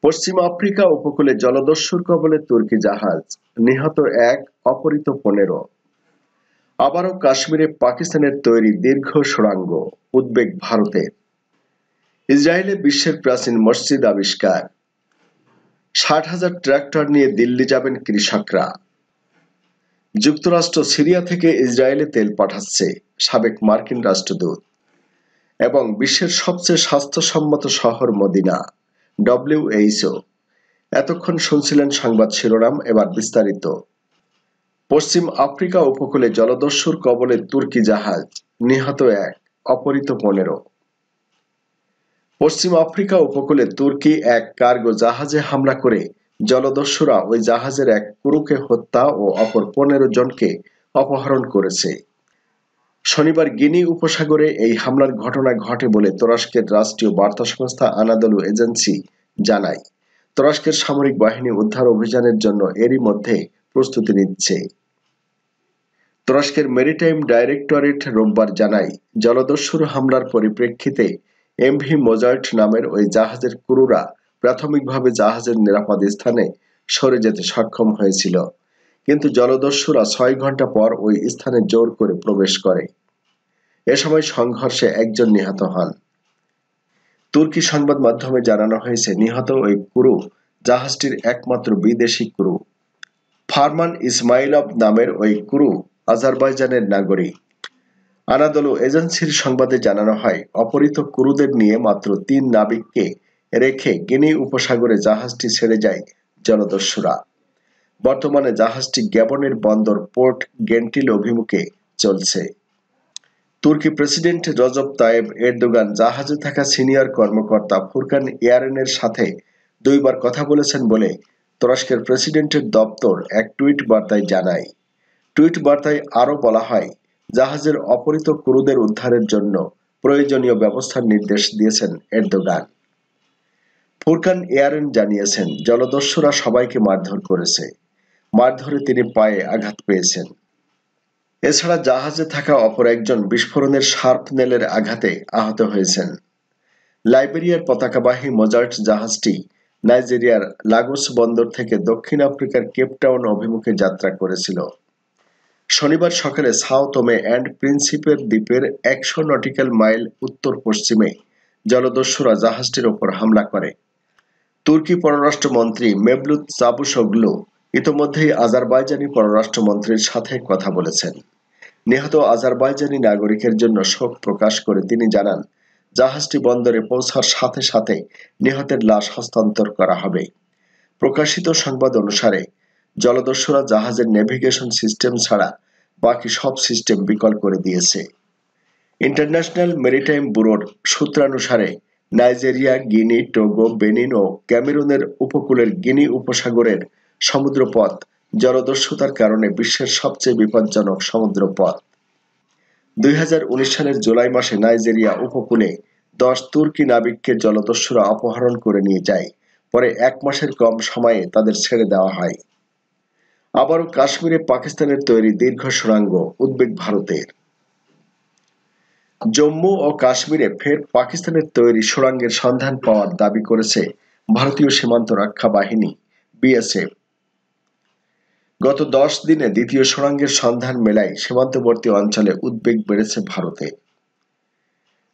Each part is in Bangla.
পশ্চিম আফ্রিকা উপকূলে জলদস্যুর কবলে তুর্কি জাহাজ, নিহত এক, অপহৃত 15। আবারও কাশ্মীরে পাকিস্তানের তৈরি দীর্ঘ সুড়ঙ্গ, উদ্বেগ ভারতের। ইসরায়েলে বিশ্বের প্রাচীন মসজিদ আবিষ্কার, 60,000 ট্রাক্টর নিয়ে দিল্লি যাবেন কৃষকরা। যুক্তরাষ্ট্র সিরিয়া থেকে ইসরায়েলে তেল পাঠাচ্ছে, সাবেক মার্কিন রাষ্ট্রদূত। এবং বিশ্বের সবচেয়ে স্বাস্থ্যসম্মত শহর মদিনা, WHO। এতক্ষণ শুনছিলেন সংবাদ শিরোনাম, এবার বিস্তারিত। পশ্চিম আফ্রিকা উপকূলে জলদস্যুর কবলে তুর্কি জাহাজ, নিহত এক, অপহৃত 15। পশ্চিম আফ্রিকা উপকূলে তুর্কি এক কার্গো জাহাজে হামলা করে জলদস্যুরা ওই জাহাজের এক ক্রুকে হত্যা ও অপর 15 জনকে অপহরণ করেছে। শনিবার গিনি উপসাগরে এই হামলার ঘটনা ঘটে বলে তুরস্কের রাষ্ট্রীয় বার্তা সংস্থা আনাদলু এজেন্সি জানায়। তুরস্কের সামরিক বাহিনী উদ্ধার অভিযানের জন্য এরই মধ্যে প্রস্তুতি নিচ্ছে। তুরস্কের মেরিটাইম ডাইরেক্টরেট রোববার জানায়, জলদস্যুর হামলার পরিপ্রেক্ষিতে এমভি মোজার্ট নামের ওই জাহাজের ক্রুরা প্রাথমিকভাবে জাহাজের নিরাপদ স্থানে সরে যেতে সক্ষম হয়েছিল, কিন্তু জলদস্যুরা 6 ঘন্টা পর ওই স্থানে জোর করে প্রবেশ করে। এ সময় সংঘর্ষে একজন নিহত হন। তুর্কি সংবাদ মাধ্যমে জানানো হয়েছে, নিহত ওই ক্রু জাহাজটির একমাত্র বিদেশি ক্রু। ফারমান ইসমাইলভ নামের ওই ক্রু আজারবাইজানের নাগরিক। আনাদলু এজেন্সির সংবাদে জানানো হয়, অপহৃত ক্রুদের নিয়ে মাত্র 3 নাবিককে রেখে গিনি উপসাগরে জাহাজটি ছেড়ে যায় জলদস্যুরা। বর্তমানে জাহাজটি গ্যাবনের বন্দর পোর্ট গেন্টিল অভিমুখে চলছে। তুর্কি প্রেসিডেন্ট রজব তায়েব এরদোগান জাহাজে থাকা সিনিয়র কর্মকর্তা ফুরকান ইয়ারেনের সাথে 2 বার কথা বলেছেন বলে তুরস্কের প্রেসিডেন্টের দপ্তর এক টুইট বার্তায় জানায়। টুইট বার্তায় আরও বলা হয়, জাহাজের অপহৃত ক্রুদের উদ্ধারের জন্য প্রয়োজনীয় ব্যবস্থার নির্দেশ দিয়েছেন এরদোগান। ফুরকান ইয়ারেন জানিয়েছেন, জলদস্যুরা সবাইকে মারধর করেছে। মারধরে তিনি পায়ে আঘাত পেয়েছেন। এছাড়া জাহাজে থাকা অপর একজন বিস্ফোরণের শার্পনেলের আঘাতে আহত হয়েছেন। লাইবেরিয়ার পতাকাবাহী মোজার্ট জাহাজটি নাইজেরিয়ার লাগোস বন্দর থেকে দক্ষিণ আফ্রিকার কেপটাউন অভিমুখে যাত্রা করেছিল। শনিবার সকালে সাও তোমে অ্যান্ড প্রিন্সিপের দ্বীপের 100 নটিক্যাল মাইল উত্তর পশ্চিমে জলদস্যুরা জাহাজটির ওপর হামলা করে। তুর্কি পররাষ্ট্রমন্ত্রী মেভলুত চাভুসোগলু ইতোমধ্যেই আজারবাইজানি পররাষ্ট্রমন্ত্রীর সাথে কথা বলেছেন। নিহত আজারবাইজানি নাগরিকের জন্য শোক প্রকাশ করে তিনি জানান, জাহাজটি বন্দরে পৌঁছার সাথে সাথে নিহতের লাশ হস্তান্তর করা হবে। প্রকাশিত সংবাদ অনুসারে জলদস্যুরা জাহাজের নেভিগেশন সিস্টেম ছাড়া বাকি সব সিস্টেম বিকল করে দিয়েছে। ইন্টারন্যাশনাল মেরিটাইম ব্যুরোর সূত্রানুসারে নাইজেরিয়া, গিনি, টোগো, বেনিন ও ক্যামেরুনের উপকূলের গিনি উপসাগরের সমুদ্রপথ জলদস্যুতার কারণে বিশ্বের সবচেয়ে বিপজ্জনক সমুদ্রপথ। 2019 সালের জুলাই মাসে নাইজেরিয়া উপকূলে 10 তুর্কি নাবিককে জলদস্যুরা অপহরণ করে নিয়ে যায়। পরে 1 মাসের কম সময়ে তাদের ছেড়ে দেওয়া হয়। আবারও কাশ্মীরে পাকিস্তানের তৈরি দীর্ঘ সুড়ঙ্গ, উদ্বেগ ভারতের। জম্মু ও কাশ্মীরে ফের পাকিস্তানের তৈরি সুড়ঙ্গের সন্ধান পাওয়ার দাবি করেছে ভারতীয় সীমান্ত রক্ষা বাহিনী BSF। গত 10 দিনে দ্বিতীয় সুড়ঙ্গের সন্ধান মেলায় সীমান্তবর্তী অঞ্চলে উদ্বেগ বেড়েছে ভারতে।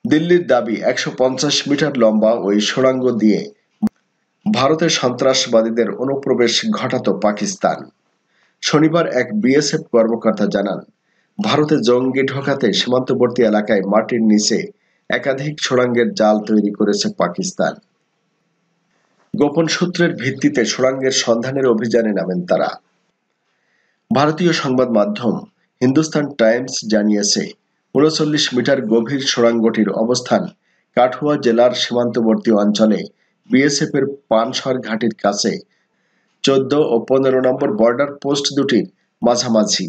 দিল্লির দাবি, 150 মিটার লম্বা ওই সুড়ঙ্গ দিয়ে ভারতের সন্ত্রাসবাদীদের অনুপ্রবেশ ঘটাত পাকিস্তান। শনিবার এক BSF কর্মকর্তা জানান, ভারতে জঙ্গি ঢোকাতে সীমান্তবর্তী এলাকায় মাটির নিচে একাধিক সুড়ঙ্গের জাল তৈরি করেছে পাকিস্তান। গোপন সূত্রের ভিত্তিতে সুড়ঙ্গের সন্ধানের অভিযানে নামেন তারা। ভারতীয় সংবাদ মাধ্যম হিন্দুস্তান টাইমস জানিয়েছে, 39 মিটার গভীর সুড়ঙ্গটির অবস্থান কাঠুয়া জেলার সীমান্তবর্তী অঞ্চলে BSF এর পানসর ঘাটির কাছে 14 ও 15 নম্বর বর্ডার পোস্ট দুটির মাঝামাঝি।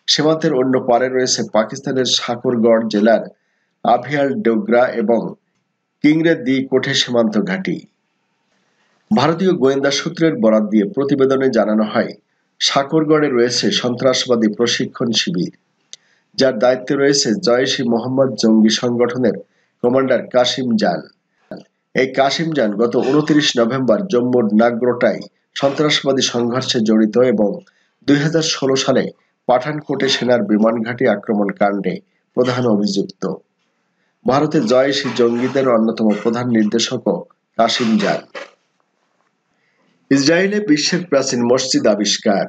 সীমান্তের অন্য পারে রয়েছে পাকিস্তানের শাকুরগড় জেলার আভিয়াল ডোগরা এবং কিংরে দি কোঠে সীমান্ত ঘাঁটি। ভারতীয় গোয়েন্দা সূত্রের বরাত দিয়ে প্রতিবেদনে জানানো হয়, শাকুরগড়ে রয়েছে সন্ত্রাসবাদী প্রশিক্ষণ শিবির, যার দায়িত্বে রয়েছে জয়েশ-ই-মোহাম্মদ জঙ্গি সংগঠনের কমান্ডার কাসিম জান। এই কাসিম জান গত 29 নভেম্বর জম্মুর নাগরোটায় সন্ত্রাসবাদী সংঘর্ষে জড়িত এবং 2016 সালে পাঠানকোটে সেনার বিমান ঘাঁটি আক্রমণ কাণ্ডে প্রধান অভিযুক্ত। ভারতে জয়েশি জঙ্গিদের অন্যতম প্রধান নির্দেশকও কাসিম জান। ইসরায়েলে বিশ্বের প্রাচীন মসজিদ আবিষ্কার।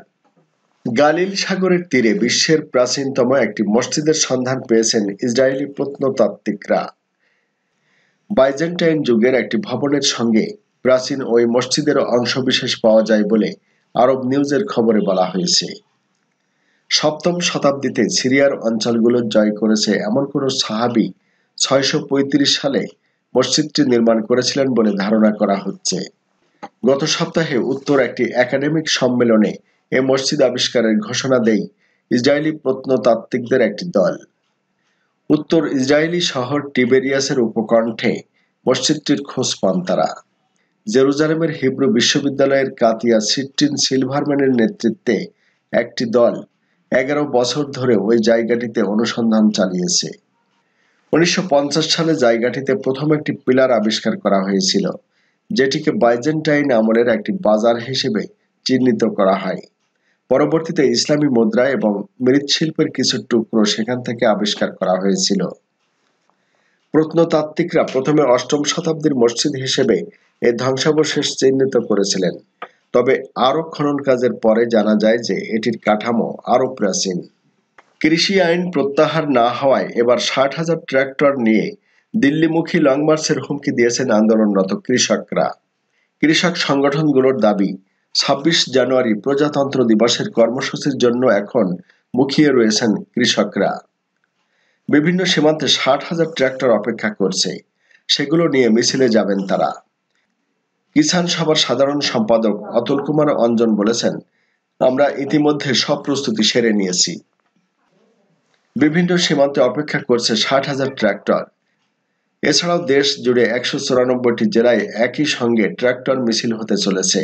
গালিল সাগরের তীরে বিশ্বের প্রাচীনতম একটি মসজিদের সন্ধান পেয়েছেন ইসরায়েলি প্রত্নতাত্ত্বিকরা। বাইজেন্টাইন যুগের একটি ভবনের সঙ্গে প্রাচীন ওই মসজিদের অংশবিশেষ পাওয়া যায় বলে আরব নিউজের খবরে বলা হয়েছে। সপ্তম শতাব্দীতে সিরিয়ার অঞ্চলগুলো জয় করেছে এমন কোন সাহাবী 635 সালে মসজিদটি নির্মাণ করেছিলেন বলে ধারণা করা হচ্ছে। গত সপ্তাহে উত্তর একটি একাডেমিক সম্মেলনে এ মসজিদ আবিষ্কারের ঘোষণা দেয় ইসরায়েলি প্রত্নতাত্ত্বিকদের একটি দল। উত্তর ইসরায়েলি শহর টিবেরিয়াসের উপকণ্ঠে মসজিদটির খোঁজ পান তারা। জেরুজালেমের হিব্রু বিশ্ববিদ্যালয়ের কাতিয়া সিট্টিন সিলভারম্যানের নেতৃত্বে একটি দল 11 বছর ধরে ওই জায়গাটিতে অনুসন্ধান চালিয়েছে। 1950 সালে জায়গাটিতে প্রথম একটি পিলার আবিষ্কার করা হয়েছিল, যেটিকে বাইজেন্টাইন আমলের একটি বাজার হিসেবে চিহ্নিত করা হয়। পরবর্তীতে ইসলামী মুদ্রা এবং মৃৎশিল্পের কিছু টুকরো সেখান থেকে আবিষ্কার করা হয়েছিল। প্রত্নতাত্ত্বিকরা প্রথমে 8ম শতাব্দীর মসজিদ হিসেবে এই ধ্বংসাবশেষ চিহ্নিত করেছিলেন, তবে আরও খনন কাজের পরে জানা যায় যে এটির কাঠামো আরও প্রাচীন। কৃষি আইন প্রত্যাহার না হওয়ায় এবার 60,000 ট্রাক্টর নিয়ে দিল্লিমুখী লং মার্চের হুমকি দিয়েছেন আন্দোলনরত কৃষকরা। কৃষক সংগঠনগুলোর দাবি, 26 জানুয়ারি প্রজাতন্ত্র দিবসের কর্মসূচির জন্য এখন মুখিয়ে রয়েছেন কৃষকরা। বিভিন্ন সীমান্তে 60,000 ট্রাক্টর অপেক্ষা করছে, সেগুলো নিয়ে মিছিলে যাবেন তারা। কিষাণ সভার সাধারণ সম্পাদক অতুল কুমার অঞ্জন বলেছেন, আমরা ইতিমধ্যে সব প্রস্তুতি সেরে নিয়েছি। বিভিন্ন সীমান্তে অপেক্ষা করছে 60,000 ট্রাক্টর। এছাড়াও দেশ জুড়ে 194টি জেলায় একই সঙ্গে ট্রাক্টর মিছিল হতে চলেছে।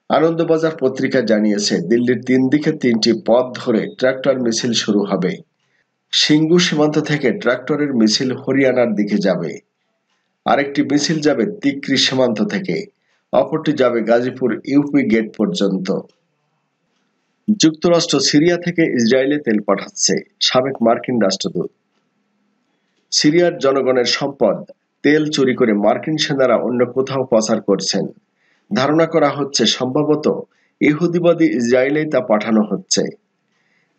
আনন্দবাজার পত্রিকা জানিয়েছে, দিল্লির 3 দিকে 3টি পথ ধরে ট্রাক্টর মিছিল শুরু হবে। সিঙ্গু সীমান্ত থেকে ট্রাক্টরের মিছিল হরিয়ানার দিকে যাবে। আরেকটি মিছিল যাবে তিকরি সীমান্ত থেকে, অপরটি যাবে গাজীপুর ইউপি গেট পর্যন্ত। যুক্তরাষ্ট্র সিরিয়া থেকে ইসরায়েলে তেল পাঠাচ্ছে, সাবেক মার্কিন রাষ্ট্রদূত। সিরিয়ার জনগণের সম্পদ তেল চুরি করে মার্কিন সেনারা অন্য কোথাও পাচার করছেন। ধারণা করা হচ্ছে সম্ভবত ইহুদিবাদী ইসরায়েলেই তা পাঠানো হচ্ছে।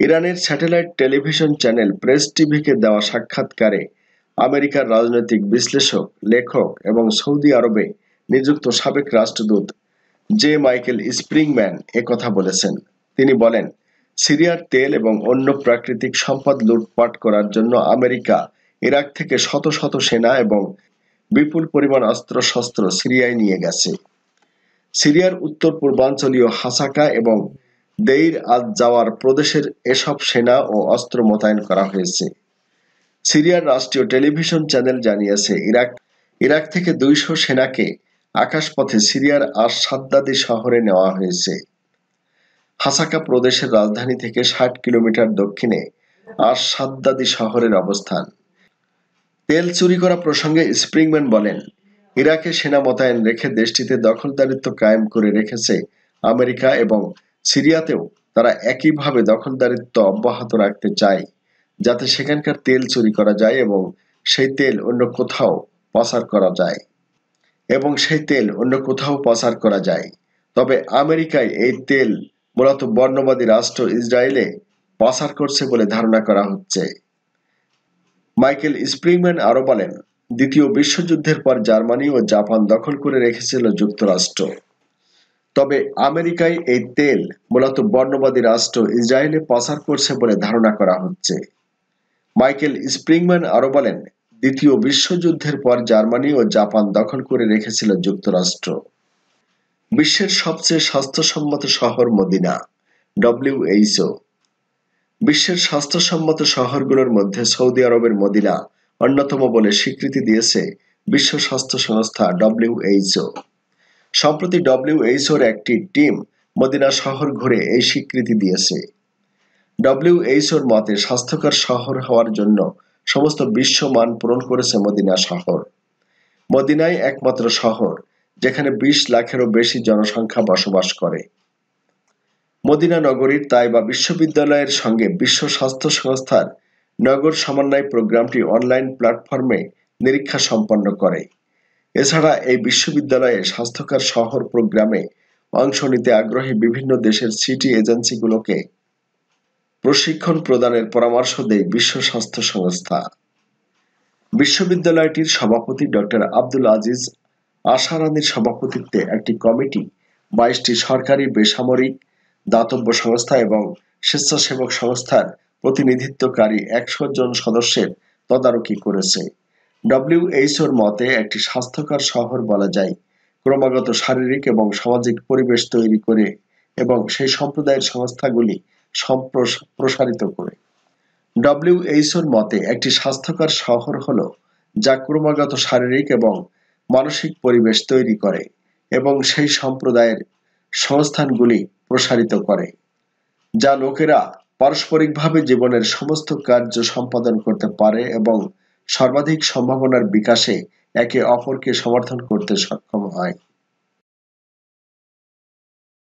ইরানের স্যাটেলাইট টেলিভিশন চ্যানেল প্রেস টিভিকে দেওয়া সাক্ষাৎকারে আমেরিকার রাজনৈতিক বিশ্লেষক, লেখক এবং সৌদি আরবে নিযুক্ত সাবেক রাষ্ট্রদূত জে মাইকেল স্প্রিংম্যান একথা বলেছেন। তিনি বলেন, সিরিয়ার তেল এবং অন্য প্রাকৃতিক সম্পদ লুটপাট করার জন্য আমেরিকা ইরাক থেকে শত শত সেনা এবং বিপুল পরিমাণ অস্ত্রশস্ত্র সিরিয়ায় নিয়ে গেছে। সিরিয়ার উত্তর পূর্বাঞ্চলীয় হাসাকা এবং দেইর আজ জাওয়ার প্রদেশের এসব সেনা ও অস্ত্র মোতায়েন করা হয়েছে। সিরিয়ার রাষ্ট্রীয় টেলিভিশন চ্যানেল জানিয়েছে, ইরাক থেকে 200 সেনাকে আকাশপথে সিরিয়ার আশ-সাদ্দাদি শহরে নেওয়া হয়েছে। হাসাকা প্রদেশের রাজধানী থেকে 60 কিলোমিটার দক্ষিণে আশ-সাদ্দাদি শহরের অবস্থান। তেল চুরি করা প্রসঙ্গে স্প্রিংম্যান বলেন, ইরাকে সেনা মোতায়েন রেখে দেশটিতে দখলদারিত্ব কায়েম করে রেখেছে আমেরিকা এবং সিরিয়াতেও তারা একইভাবে দখলদারিত্ব অব্যাহত রাখতে চায়, যাতে সেখানকার তেল চুরি করা যায় এবং সেই তেল অন্য কোথাও পাচার করা যায়। তবে আমেরিকায় এই তেল মূলত বর্ণবাদী রাষ্ট্র ইসরায়েলে পাচার করছে বলে ধারণা করা হচ্ছে। মাইকেল স্প্রিংম্যান আরো বলেন, দ্বিতীয় বিশ্বযুদ্ধের পর জার্মানি ও জাপান দখল করে রেখেছিল যুক্তরাষ্ট্র। তবে আমেরিকায় এই তেল মূলত বর্ণবাদী রাষ্ট্র ইসরায়েলে পাচার করছে বলে ধারণা করা হচ্ছে। মাইকেল স্প্রিংম্যান আরো বলেন, দ্বিতীয় বিশ্বযুদ্ধের পর জার্মানি ও জাপান দখল করে রেখেছিল যুক্তরাষ্ট্র। বিশ্বের সবচেয়ে স্বাস্থ্যসম্মত শহর মদিনা, WHO। বিশ্বের স্বাস্থ্যসম্মত শহরগুলোর মধ্যে সৌদি আরবের মদিনা অন্যতম বলে স্বীকৃতি দিয়েছে বিশ্ব স্বাস্থ্য সংস্থা WHO। সম্প্রতি WHOর একটি টিম মদিনা শহর ঘুরে এই স্বীকৃতি দিয়েছে। WHOর মতে স্বাস্থ্যকর শহর হওয়ার জন্য সমস্ত বিশ্ব মান পূরণ করেছে মদিনা শহর। মদিনাই একমাত্র শহর যেখানে 20 লাখেরও বেশি জনসংখ্যা বসবাস করে। মদিনা নগরীর তাইবা বিশ্ববিদ্যালয়ের সঙ্গে বিশ্ব স্বাস্থ্য সংস্থার নগর সমন্বয় প্রোগ্রামটি অনলাইন প্ল্যাটফর্মে নিরীক্ষা সম্পন্ন করে। এছাড়া এই বিশ্ববিদ্যালয়ে স্বাস্থ্যকর শহর প্রোগ্রামে অংশ নিতে আগ্রহী বিভিন্ন দেশের সিটি এজেন্সিগুলোকে প্রশিক্ষণ প্রদানের পরামর্শ দেয় বিশ্ব স্বাস্থ্য সংস্থা। বিশ্ববিদ্যালয়টির সভাপতি ডক্টর আব্দুল আজিজ আশারানীর সভাপতিত্বে একটি কমিটি 22টি সরকারি, বেসামরিক, দাতব্য সংস্থা এবং স্বেচ্ছাসেবক সংস্থার প্রতিনিধিত্বকারী 100 জন সদস্যের তদারকি করেছে। ডব্লিউএইচওর মতে একটি স্বাস্থ্যকর শহর বলা যায় ক্রমাগত শারীরিক এবং সামাজিক পরিবেশ তৈরি করে এবং সেই সম্প্রদায়ের সংস্থাগুলি প্রসারিত করে। ডব্লিউএইচওর মতে একটি স্বাস্থ্যকর শহর হলো যা ক্রমাগত শারীরিক এবং মানসিক পরিবেশ তৈরি করে এবং সেই সম্প্রদায়ের সংস্থানগুলি প্রসারিত করে, যা লোকেরা পারস্পরিকভাবে জীবনের সমস্ত কার্য সম্পাদন করতে পারে এবং সর্বাধিক সম্ভাবনার বিকাশে একে অপরকে সমর্থন করতে সক্ষম হয়।